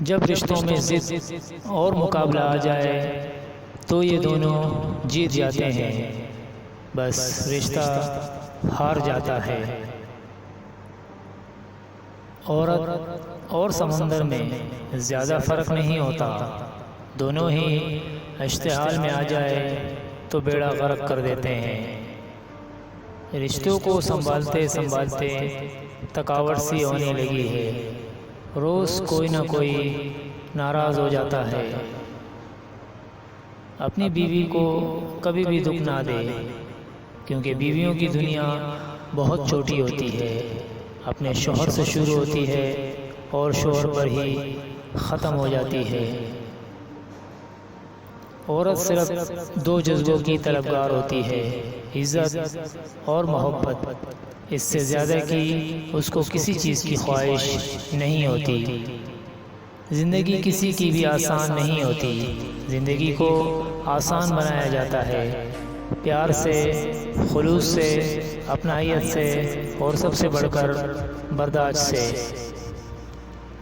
جب رشتوں میں ضد اور مقابلہ آ جائے تو یہ دونوں جیت جاتے ہیں، بس رشتہ ہار جاتا ہے۔ عورت اور سمندر میں زیادہ فرق نہیں ہوتا، دونوں ہی اشتعال میں آ جائے تو بیڑا غرق کر دیتے ہیں۔ رشتوں کو سنبھالتے سنبھالتے تھکاوٹ سی ہونے لگی ہے، روز کوئی نہ کوئی ناراض ہو جاتا ہے۔ اپنی بیوی کو کبھی بھی دکھ نہ دے، کیونکہ بیویوں کی دنیا بہت چھوٹی ہوتی ہے، اپنے شوہر سے شروع ہوتی ہے اور شوہر پر ہی ختم ہو جاتی ہے۔ عورت صرف دو جذبوں کی طلبگار ہوتی ہے، عزت اور محبت۔ اس سے زیادہ کی اس کو کسی چیز کی خواہش نہیں ہوتی۔ زندگی کسی کی بھی آسان نہیں ہوتی، زندگی کو آسان بنایا جاتا ہے پیار سے، خلوص سے، اپنائیت سے اور سب سے بڑھ کر برداشت سے۔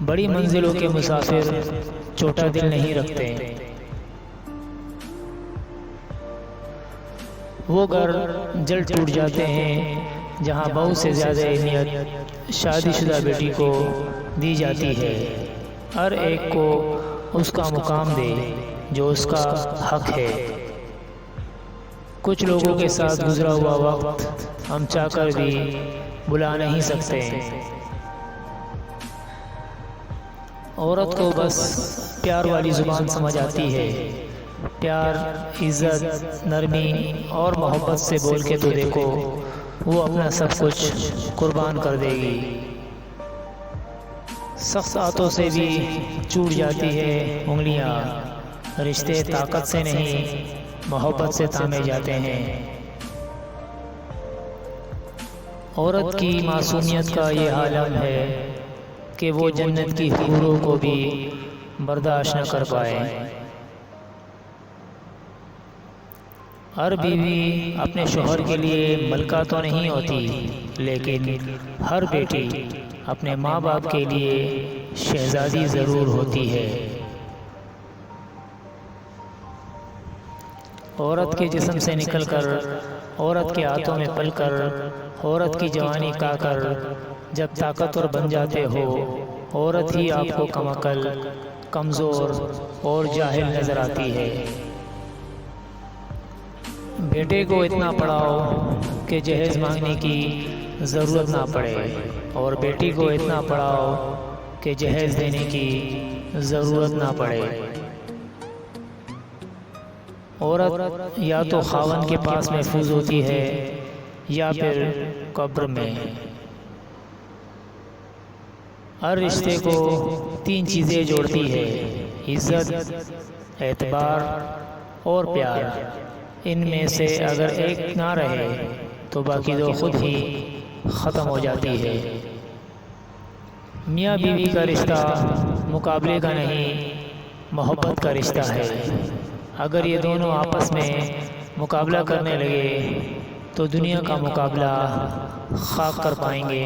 بڑی منزلوں کے مسافر چھوٹا دل نہیں رکھتے، وہ گھر جل ٹوٹ جاتے ہیں جہاں بہو سے زیادہ اہمیت شادی شدہ بیٹی کو دی جاتی ہے۔ ہر ایک کو اس کا مقام دے جو اس کا حق ہے۔ کچھ لوگوں کے ساتھ گزرا ہوا وقت ہم چاہ کر بھی بلا نہیں سکتے۔ عورت کو بس پیار والی زبان سمجھ آتی ہے، پیار، عزت، نرمی اور محبت سے بول کے تو دیکھو، وہ اپنا سب کچھ قربان کر دے گی۔ سخت ہاتھوں سے بھی ٹوٹ جاتی ہے انگلیاں، رشتے طاقت سے نہیں محبت سے تھامے جاتے ہیں۔ عورت کی معصومیت کا یہ عالم ہے کہ وہ جنت کی حوروں کو بھی برداشت نہ کر پائے۔ ہر بیوی اپنے شوہر کے لیے ملکہ تو نہیں ہوتی، لیکن ہر بیٹی اپنے ماں باپ کے لیے شہزادی ضرور ہوتی ہے۔ عورت کے جسم سے نکل کر عورت کے ہاتھوں میں پل کر عورت کی جوانی کا کر جب طاقتور بن جاتے ہو، عورت ہی آپ کو کم عقل، کمزور اور جاہل نظر آتی ہے۔ بیٹے کو اتنا پڑھاؤ کہ جہیز مانگنے کی ضرورت نہ پڑے، اور بیٹی کو اتنا پڑھاؤ کہ جہیز دینے کی ضرورت نہ پڑے۔ عورت یا تو خاوند کے پاس محفوظ ہوتی ہے یا پھر قبر میں۔ ہر رشتے کو تین چیزیں جوڑتی ہے، عزت، اعتبار اور پیار۔ ان میں سے اگر ایک نہ رہے تو باقی دو خود ہی ختم ہو جاتی ہے۔ میاں بیوی کا رشتہ مقابلے کا نہیں، محبت کا رشتہ ہے۔ اگر یہ دونوں آپس میں مقابلہ کرنے لگے تو دنیا کا مقابلہ خاک کر پائیں گے۔